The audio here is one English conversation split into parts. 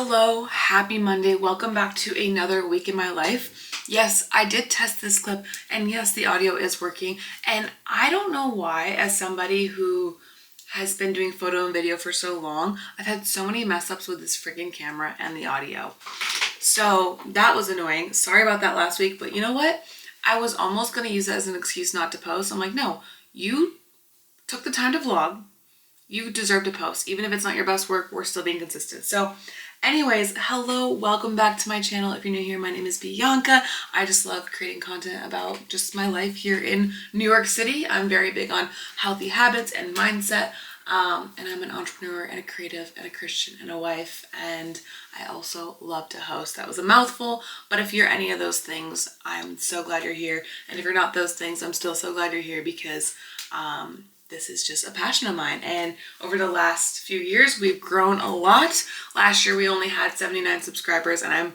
Hello, happy Monday. Welcome back to another week in my life. Yes, I did test this clip, and yes, the audio is working. And I don't know why, as somebody who has been doing photo and video for so long, I've had so many mess ups with this freaking camera and the audio. So that was annoying. Sorry about that last week, but you know what? I was almost going to use that as an excuse not to post. I'm like, no, you took the time to vlog. You deserve to post. Even if it's not your best work, we're still being consistent. So anyways, hello, welcome back to my channel. If you're new here, my name is Bianca. I just love creating content about just my life here in New York City. I'm very big on healthy habits and mindset. And I'm an entrepreneur and a creative and a Christian and a wife. And I also love to host. That was a mouthful, but if you're any of those things, I'm so glad you're here. And if you're not those things, I'm still so glad you're here because this is just a passion of mine. And over the last few years, we've grown a lot. Last year, we only had 79 subscribers, and I'm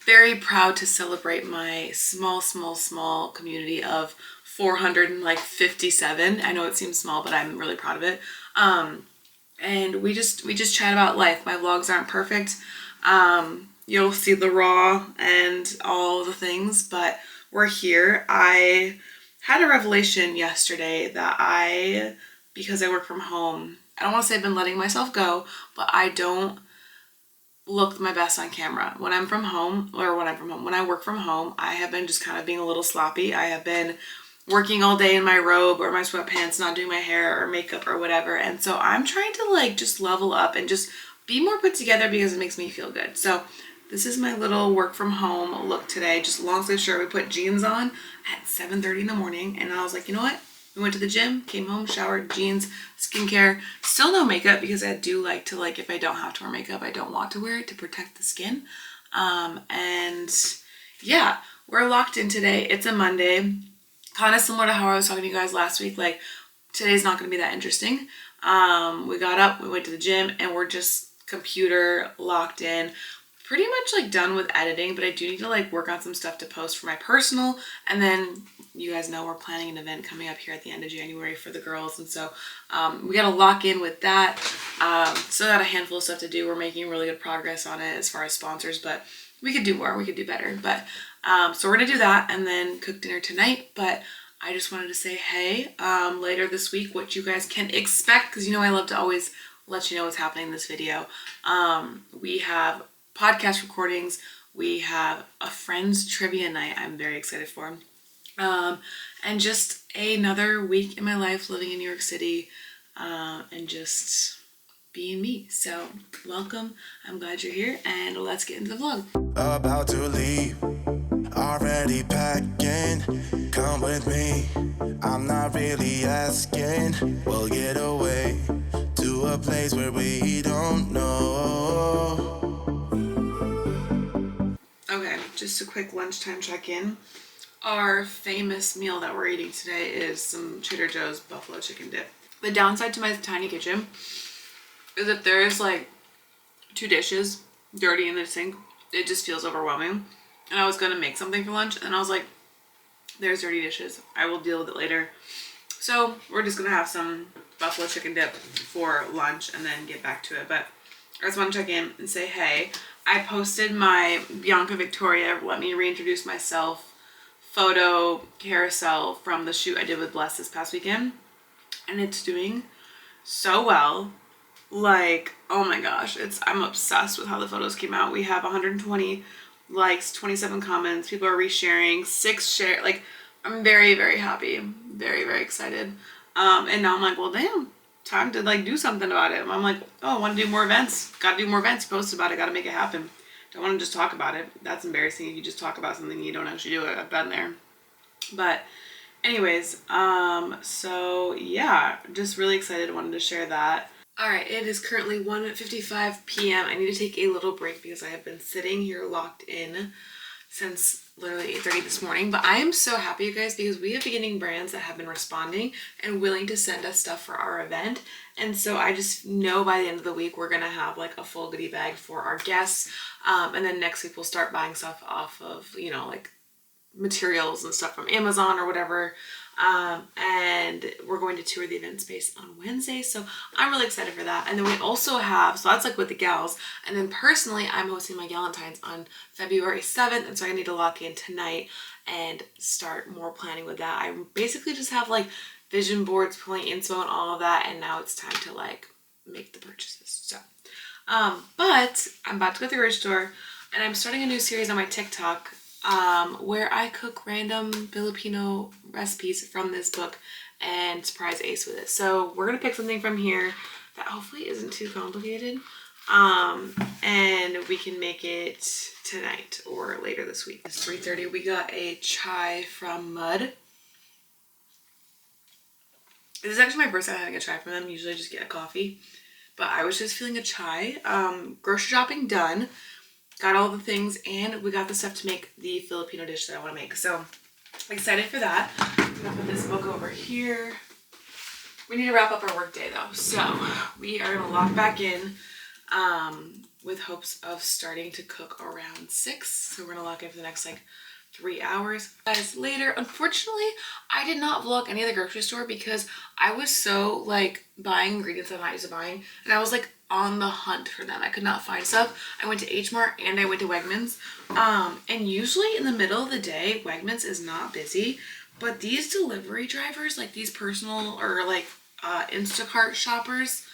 very proud to celebrate my small community of 457. I know it seems small, but I'm really proud of it. And we just chat about life. My vlogs aren't perfect. You'll see the raw and all the things, but we're here. I had a revelation yesterday that because I work from home, I don't want to say I've been letting myself go, but I don't look my best on camera. When I work from home, I have been just kind of being a little sloppy. I have been working all day in my robe or my sweatpants, not doing my hair or makeup or whatever. And so I'm trying to just level up and just be more put together because it makes me feel good. So this is my little work from home look today. Just long sleeve shirt. We put jeans on at 7:30 in the morning. And I was like, you know what? We went to the gym, came home, showered, jeans, skincare. Still no makeup because I do like to, if I don't have to wear makeup, I don't want to wear it to protect the skin. And yeah, we're locked in today. It's a Monday. Kind of similar to how I was talking to you guys last week. Today's not going to be that interesting. We got up, we went to the gym, and we're just computer locked in. Pretty much done with editing, but I do need to work on some stuff to post for my personal. And then you guys know we're planning an event coming up here at the end of January for the girls. And so we got to lock in with that. Still got a handful of stuff to do. We're making really good progress on it as far as sponsors, but we could do more. We could do better. But so we're going to do that and then cook dinner tonight. But I just wanted to say, hey, later this week, what you guys can expect, because I love to always let you know what's happening in this video. We have podcast recordings. We have a friend's trivia night I'm very excited for. And just another week in my life living in New York City and just being me. So welcome. I'm glad you're here and let's get into the vlog. About to leave, already packing. Come with me, I'm not really asking. We'll get away to a place where we don't know. Okay, just a quick lunchtime check-in. Our famous meal that we're eating today is some Trader Joe's buffalo chicken dip. The downside to my tiny kitchen is if there's 2 dishes dirty in the sink, it just feels overwhelming. And I was gonna make something for lunch and I was like, there's dirty dishes. I will deal with it later. So we're just gonna have some buffalo chicken dip for lunch and then get back to it. But I just want to check in and say, hey, I posted my Bianca Victoria, let me reintroduce myself, photo carousel from the shoot I did with Bless this past weekend. And it's doing so well. Oh my gosh, I'm obsessed with how the photos came out. We have 120 likes, 27 comments. People are resharing, 6 share. I'm very, very happy. Very, very excited. And now I'm like, well, damn, time to do something about it. I'm like, oh, I want to do more events. Got to do more events. Post about it. Got to make it happen. Don't want to just talk about it. That's embarrassing if you just talk about something and you don't actually do it. I've been there. But anyways, so yeah, just really excited. Wanted to share that. All right, it is currently 1:55 p.m. I need to take a little break because I have been sitting here locked in since literally 8:30 this morning. But I am so happy, you guys, because we have beginning brands that have been responding and willing to send us stuff for our event. And so I just know by the end of the week, we're going to have a full goodie bag for our guests. And then next week we'll start buying stuff off of, materials and stuff from Amazon or whatever. And we're going to tour the event space on Wednesday, so I'm really excited for that. And then we also have, so that's like with the gals, and then personally I'm hosting my Galentine's on February 7th, and so I need to lock in tonight and start more planning with that. I basically just have like vision boards, pulling inspo and all of that, and now it's time to like make the purchases. So but I'm about to go to the grocery store, and I'm starting a new series on my TikTok where I cook random Filipino recipes from this book and surprise Ace with it. So we're gonna pick something from here that hopefully isn't too complicated, and we can make it tonight or later this week. It's 3:30. We got a chai from Mud. This is actually my first time having a chai from them. Usually I just get a coffee, but I was just feeling a chai. Grocery shopping done. Got all the things, and we got the stuff to make the Filipino dish that I want to make. So excited for that. I'm gonna put this book over here. We need to wrap up our work day though. So we are gonna lock back in with hopes of starting to cook around 6. So we're gonna lock in for the next like 3 hours. Guys, later, unfortunately, I did not vlog any of the grocery store because I was so like buying ingredients that I'm not used to buying, and I was like on the hunt for them. I could not find stuff. I went to H Mart and I went to Wegmans. And usually in the middle of the day, Wegmans is not busy, but these delivery drivers, like these personal or like Instacart shoppers,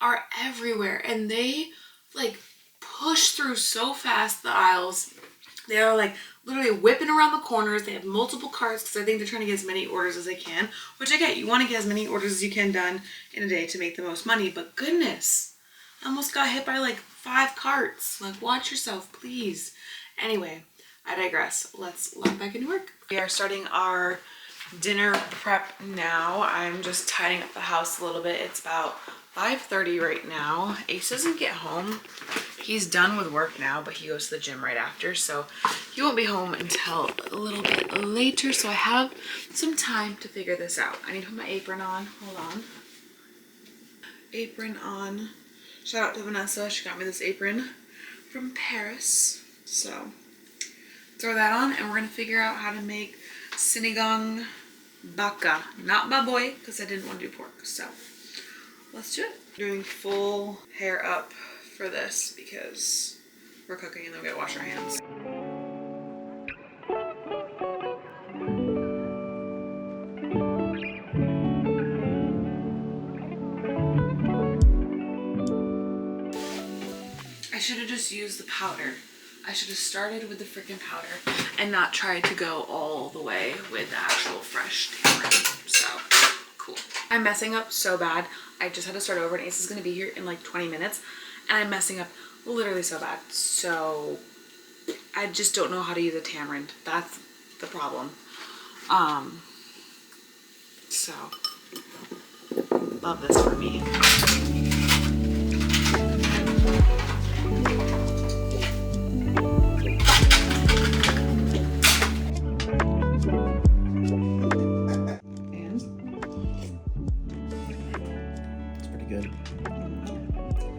are everywhere, and they like push through so fast the aisles. They're like literally whipping around the corners. They have multiple carts because I think they're trying to get as many orders as they can, which I get. You want to get as many orders as you can done in a day to make the most money, but goodness, I almost got hit by like 5 carts. Like, watch yourself, please. Anyway, I digress. Let's log back into work. We are starting our dinner prep now. I'm just tidying up the house a little bit. It's about 5:30 right now. Ace doesn't get home. He's done with work now, but he goes to the gym right after, so he won't be home until a little bit later, so I have some time to figure this out. I need to put my apron on. Hold on. Apron on. Shout out to Vanessa. She got me this apron from Paris. So throw that on, and we're gonna figure out how to make sinigang baka. Not baboy, because I didn't want to do pork. So let's do it. Doing full hair up for this because we're cooking and then we gotta wash our hands. I should have just used the powder. I should have started with the freaking powder and not tried to go all the way with the actual fresh tamarind. So cool. I'm messing up so bad. I just had to start over, and Ace is gonna be here in like 20 minutes, and I'm messing up literally so bad. So I just don't know how to use a tamarind. That's the problem. So love this for me.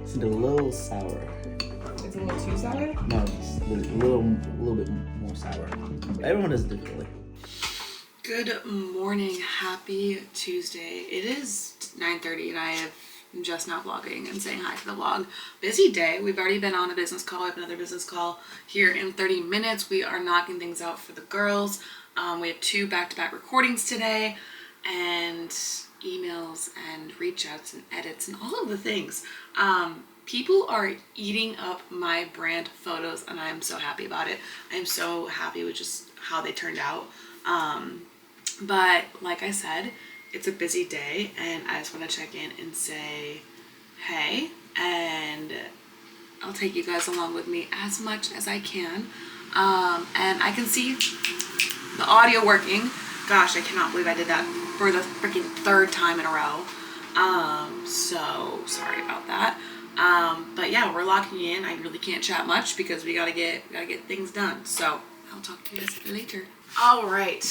It's a little sour. It's a little too sour? No, it's a little bit more sour. Everyone does it differently. Good morning, happy Tuesday. It is 9:30 and I am just now vlogging and saying hi to the vlog. Busy day. We've already been on a business call. I have another business call here in 30 minutes. We are knocking things out for the girls. We have 2 back-to-back recordings today, and emails and reach outs and edits and all of the things. People are eating up my brand photos, and I'm so happy about it. I'm so happy with just how they turned out. But like I said, it's a busy day, and I just want to check in and say hey, and I'll take you guys along with me as much as I can. And I can see the audio working. Gosh, I cannot believe I did that for the freaking 3rd time in a row. So sorry about that. But yeah, we're locking in. I really can't chat much because we gotta get things done. So I'll talk to you guys later. All right,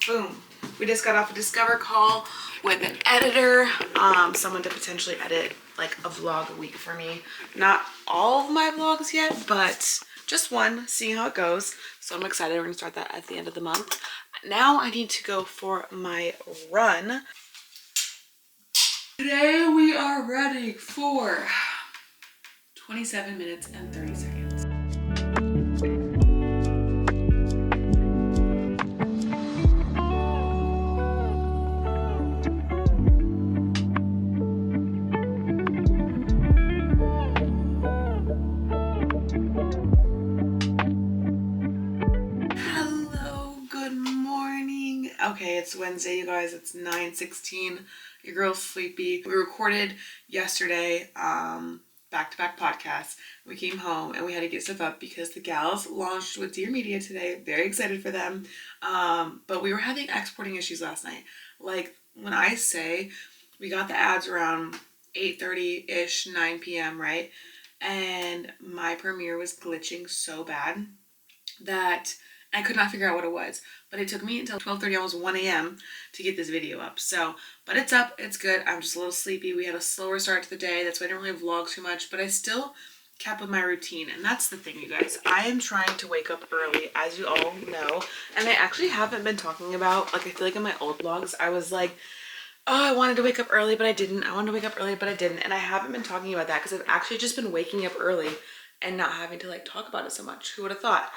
boom. We just got off a Discover call with an editor, someone to potentially edit like a vlog a week for me. Not all of my vlogs yet, but just one, seeing how it goes. So I'm excited. We're gonna start that at the end of the month. now I need to go for my run. Today we are running for 27 minutes and 30 seconds. Hello, good morning. Okay, it's Wednesday, you guys. It's 9:16. Your girl's sleepy. We recorded yesterday, back-to-back podcasts. We came home and we had to get stuff up because the gals launched with Dear Media today. Very excited for them. But we were having exporting issues last night. Like, when I say we got the ads around 8:30-ish, 9 p.m., right? And my Premiere was glitching so bad that I could not figure out what it was. But it took me until 12:30, almost 1 a.m. to get this video up. So, but it's up, it's good. I'm just a little sleepy. We had a slower start to the day. That's why I didn't really vlog too much, but I still kept with my routine. And that's the thing, you guys. I am trying to wake up early, as you all know. And I actually haven't been talking about, like, I feel like in my old vlogs, I was like, oh, I wanted to wake up early, but I didn't. I wanted to wake up early, but I didn't. And I haven't been talking about that because I've actually just been waking up early and not having to like talk about it so much. Who would have thought?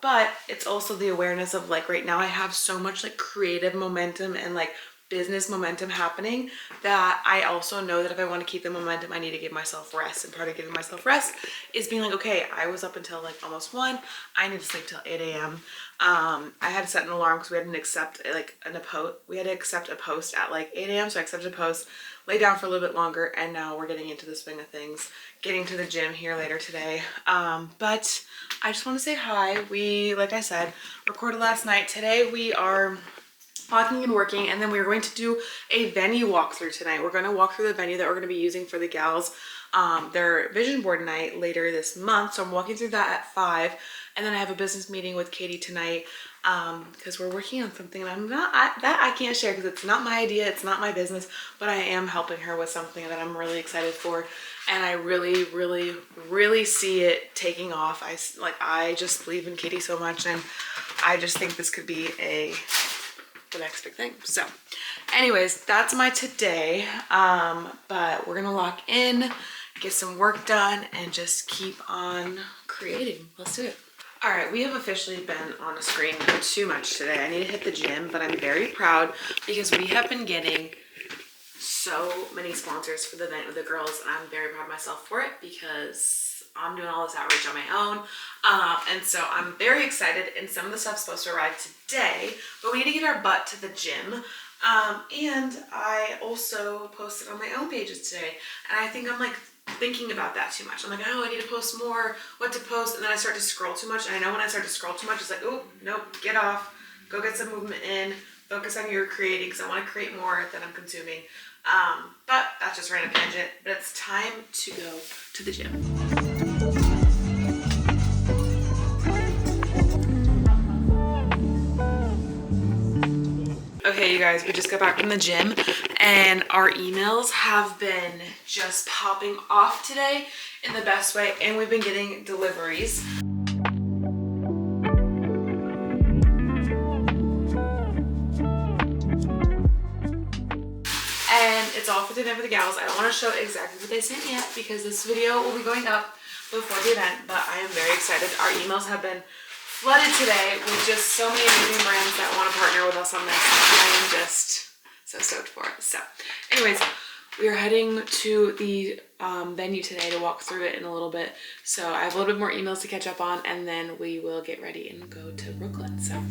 But it's also the awareness of like right now I have so much like creative momentum and like business momentum happening that I also know that if I want to keep the momentum, I need to give myself rest. And part of giving myself rest is being like, okay, I was up until like almost 1. I need to sleep till 8 a.m. I had to set an alarm because we had to accept like we had to accept a post at like 8 a.m. So I accepted a post, lay down for a little bit longer, and now we're getting into the swing of things, getting to the gym here later today. But I just want to say hi. We, like I said, recorded last night. Today we are walking and working, and then we're going to do a venue walkthrough tonight. We're going to walk through the venue that we're going to be using for the gals, their vision board night later this month. So I'm walking through that at 5, and then I have a business meeting with Katie tonight because we're working on something, and I can't share because it's not my idea, it's not my business, but I am helping her with something that I'm really excited for, and I really, really, really see it taking off. I just believe in Katie so much, and I just think this could be the next big thing. So anyways, that's my today. But we're gonna lock in, get some work done, and just keep on creating. Let's do it. All right, we have officially been on a screen too much today. I need to hit the gym, but I'm very proud because we have been getting so many sponsors for the event with the girls, and I'm very proud of myself for it because I'm doing all this outreach on my own. And so I'm very excited, and some of the stuff's supposed to arrive today, but we need to get our butt to the gym. And I also posted on my own pages today, and I think I'm like thinking about that too much. I'm like, oh, I need to post more, what to post, and then I start to scroll too much, and I know when I start to scroll too much, it's like, oh, nope, get off, go get some movement in, focus on your creating, because I want to create more than I'm consuming. But that's just random tangent, but it's time to go to the gym. Okay, you guys, we just got back from the gym, and our emails have been just popping off today in the best way, and we've been getting deliveries. And it's all for the event for the gals. I don't want to show exactly what they sent yet because this video will be going up before the event, but I am very excited. Our emails have been flooded today with just so many amazing brands that want to partner with us on this. I am just so stoked for it. So anyways, we are heading to the venue today to walk through it in a little bit. So I have a little bit more emails to catch up on, and then we will get ready and go to Brooklyn. So.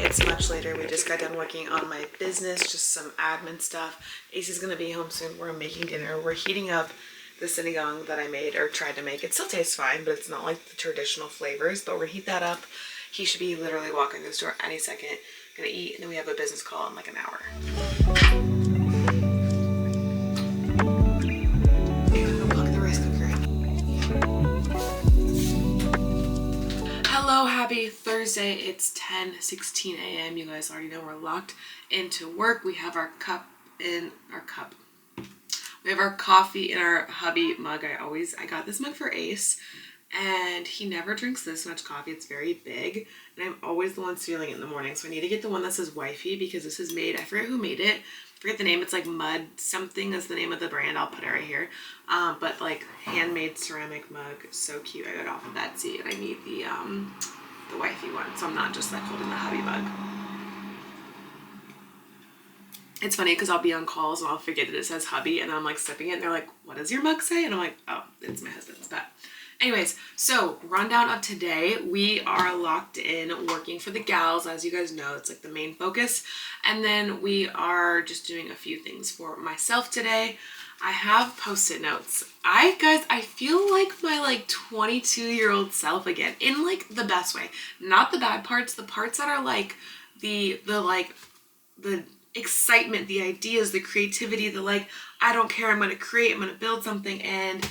It's much later. We just got done working on my business, just some admin stuff. Ace's gonna be home soon. We're making dinner. We're heating up the sinigang that I made or tried to make. It still tastes fine, but it's not like the traditional flavors, but we're gonna heat that up. He should be literally walking through the store any second. Gonna eat, and then we have a business call in like an hour. Hello, Happy Thursday. It's 10:16 a.m. You guys already know we're locked into work. We have our we have our coffee in our hubby mug. I got this mug for Ace, and he never drinks this much coffee. It's very big, and I'm always the one stealing it in the morning. So I need to get the one that says wifey, because this is made, I forget who made it. I forget the name. It's like Mud something is the name of the brand. I'll put it right here. But like handmade ceramic mug. So cute. I got it off of Etsy, and I need the wifey one, so I'm not just like holding the hubby mug. It's funny because I'll be on calls and I'll forget that it says hubby, and I'm like sipping it and they're like, what does your mug say? And I'm like, oh, it's my husband's. But anyways, so rundown of today, we are locked in working for the gals. As you guys know, it's like the main focus. And then we are just doing a few things for myself today. I have Post-it notes. I feel like my like 22-year-old self again, in like the best way. Not the bad parts, the parts that are like the excitement, the ideas, the creativity, the like, I don't care, I'm gonna create, I'm gonna build something. And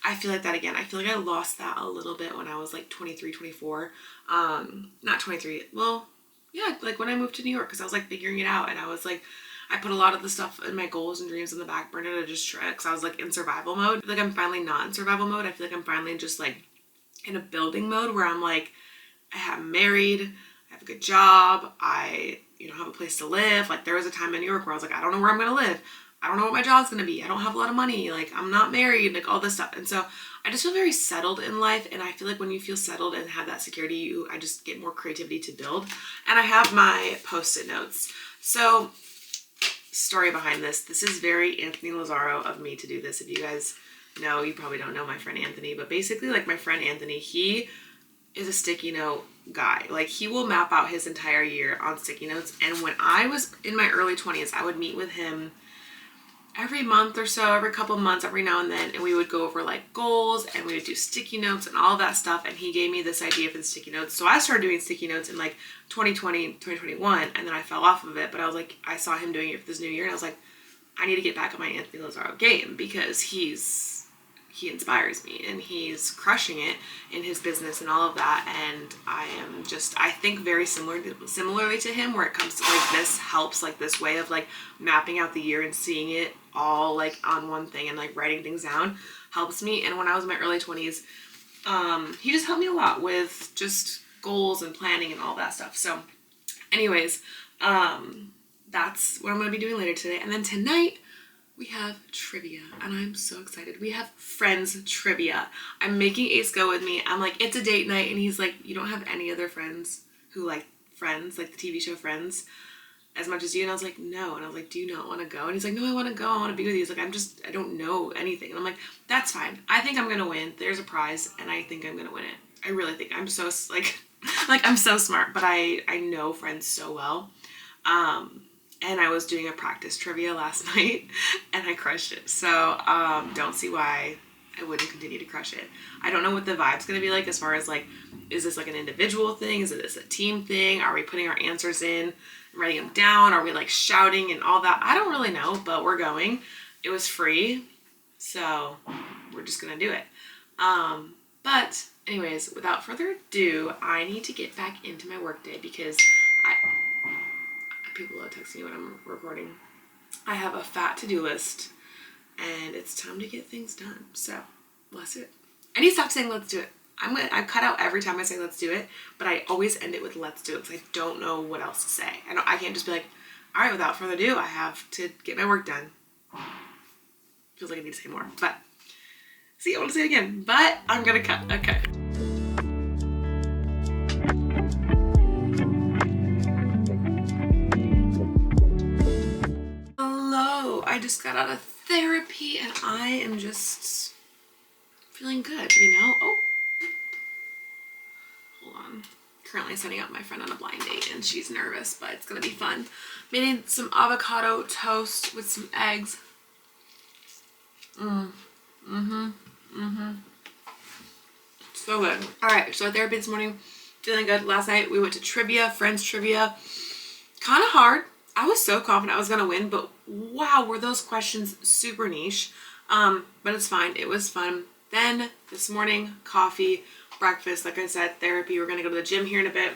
I feel like that again. I feel like I lost that a little bit when I was like 23, 24. Not 23, well, yeah, like when I moved to New York, because I was like figuring it out, and I was like, I put a lot of the stuff in my goals and dreams in the back burner to just try, because I was like in survival mode. I feel like I'm finally not in survival mode. I feel like I'm finally just like in a building mode where I'm like, I'm married, I have a good job, I, have a place to live. Like there was a time in New York where I was like, I don't know where I'm gonna live. I don't know what my job's gonna be. I don't have a lot of money. Like I'm not married, like all this stuff. And so I just feel very settled in life. And I feel like when you feel settled and have that security, I just get more creativity to build. And I have my Post-it notes. So story behind this. This is very Anthony Lazzaro of me to do this. If you guys know, you probably don't know my friend Anthony, but basically like my friend Anthony, he is a sticky note guy. Like he will map out his entire year on sticky notes. And when I was in my early 20s, I would meet with him every month or so, every couple months, every now and then, and we would go over like goals, and we would do sticky notes and all of that stuff. And he gave me this idea for the sticky notes. So I started doing sticky notes in like 2020, 2021, and then I fell off of it. But I was like, I saw him doing it for this new year, and I was like, I need to get back on my Anthony Lazzaro game, because he inspires me, and he's crushing it in his business and all of that. And I think very similarly to him, where it comes to like this helps, like this way of like mapping out the year and seeing it all like on one thing and like writing things down helps me. And when I was in my early 20s, he just helped me a lot with just goals and planning and all that stuff. So anyways, that's what I'm going to be doing later today. And then tonight we have trivia, and I'm so excited. We have Friends trivia. I'm making Ace go with me. I'm like, it's a date night, and he's like, you don't have any other friends who like Friends, like the TV show Friends, as much as you? And I was like, no. And I was like, do you not want to go? And he's like, no, I want to go. I want to be with you. He's like, I don't know anything. And I'm like, that's fine. I think I'm going to win. There's a prize, and I think I'm going to win it. I really think I'm so like I'm so smart, but I know Friends so well. And I was doing a practice trivia last night, and I crushed it. So don't see why I wouldn't continue to crush it. I don't know what the vibe's going to be like as far as like, is this like an individual thing? Is this a team thing? Are we putting our answers in, writing them down? Are we like shouting and all that? I don't really know, but we're going. It was free, so we're just going to do it. But anyways, without further ado, I need to get back into my workday, because people are texting me when I'm recording. I have a fat to-do list, and it's time to get things done. So let's do it. I need to stop saying let's do it. I cut out every time I say let's do it, but I always end it with let's do it, because I don't know what else to say. I can't just be like, all right, without further ado, I have to get my work done. Feels like I need to say more, but see, I want to say it again, but I'm gonna cut. Okay. I just got out of therapy, and I am just feeling good, Oh, hold on. Currently setting up my friend on a blind date, and she's nervous, but it's gonna be fun. Made some avocado toast with some eggs. So good. All right, so therapy this morning, feeling good. Last night we went to trivia, Friends trivia. Kind of hard. I was so confident I was gonna win, but wow, were those questions super niche. But it's fine. It was fun. Then this morning, coffee, breakfast, like I said, therapy. We're gonna go to the gym here in a bit,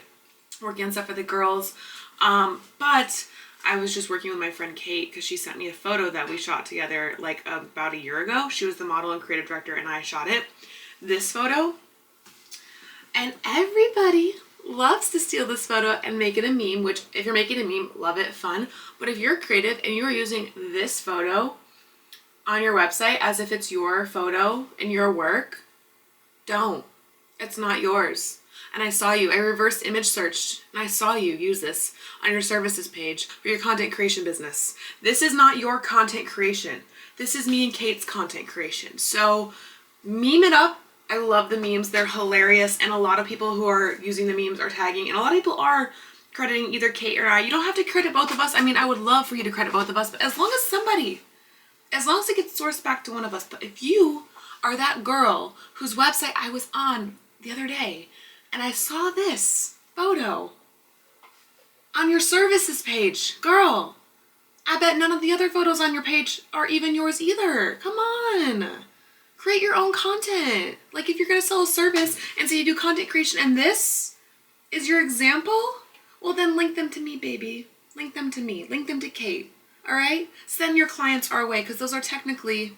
working on stuff for the girls. But I was just working with my friend Kate because she sent me a photo that we shot together like about a year ago. She was the model and creative director and I shot it. This photo. And everybody loves to steal this photo and make it a meme, which if you're making a meme, love it, fun. But if you're creative and you're using this photo on your website as if it's your photo and your work, don't. It's not yours. And I saw you. I reverse image searched and I saw you use this on your services page for your content creation business. This is not your content creation. This is me and Kate's content creation. So meme it up. I love the memes. They're hilarious. And a lot of people who are using the memes are tagging. And a lot of people are crediting either Kate or I. You don't have to credit both of us. I mean, I would love for you to credit both of us. But as long as it gets sourced back to one of us. But if you are that girl whose website I was on the other day and I saw this photo on your services page, girl, I bet none of the other photos on your page are even yours either. Come on. Create your own content. Like if you're going to sell a service and say you do content creation and this is your example, well then link them to me, baby. Link them to me. Link them to Kate. All right? Send your clients our way because those are technically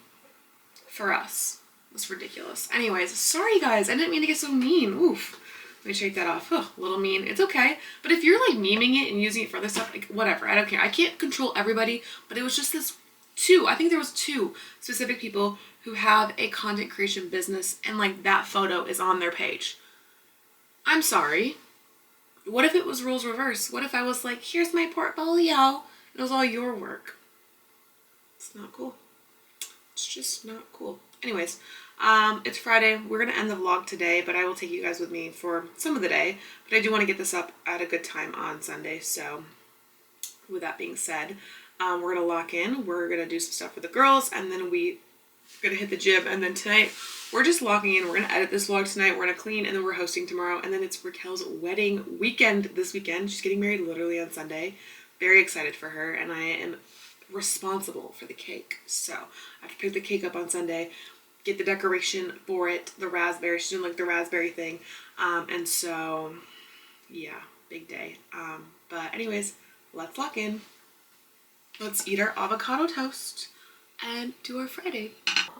for us. That's ridiculous. Anyways, sorry guys. I didn't mean to get so mean. Oof. Let me shake that off. Oh, a little mean. It's okay. But if you're like memeing it and using it for other stuff, like whatever. I don't care. I can't control everybody, but it was just this two. I think there was two specific people who have a content creation business and like that photo is on their page. I'm sorry. What if it was roles reverse? What if I was like, here's my portfolio. It was all your work. It's not cool. It's just not cool. Anyways, it's Friday. We're going to end the vlog today, but I will take you guys with me for some of the day. But I do want to get this up at a good time on Sunday. So with that being said, we're going to lock in. We're going to do some stuff with the girls and then we're going to hit the gym. And then tonight we're just locking in. We're going to edit this vlog tonight. We're going to clean and then we're hosting tomorrow. And then it's Raquel's wedding weekend this weekend. She's getting married literally on Sunday. Very excited for her. And I am responsible for the cake. So I have to pick the cake up on Sunday, get the decoration for it, the raspberry. She's doing like the raspberry thing. And so, yeah, big day. But anyways, let's lock in. Let's eat our avocado toast and do our Friday.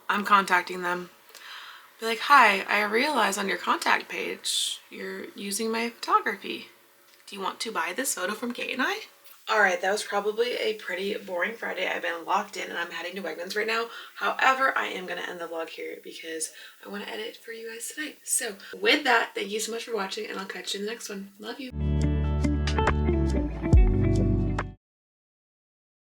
I'm contacting them. Be like, hi, I realize on your contact page, you're using my photography. Do you want to buy this photo from Kate and I? All right, that was probably a pretty boring Friday. I've been locked in and I'm heading to Wegmans right now. However, I am going to end the vlog here because I want to edit for you guys tonight. So with that, thank you so much for watching and I'll catch you in the next one. Love you.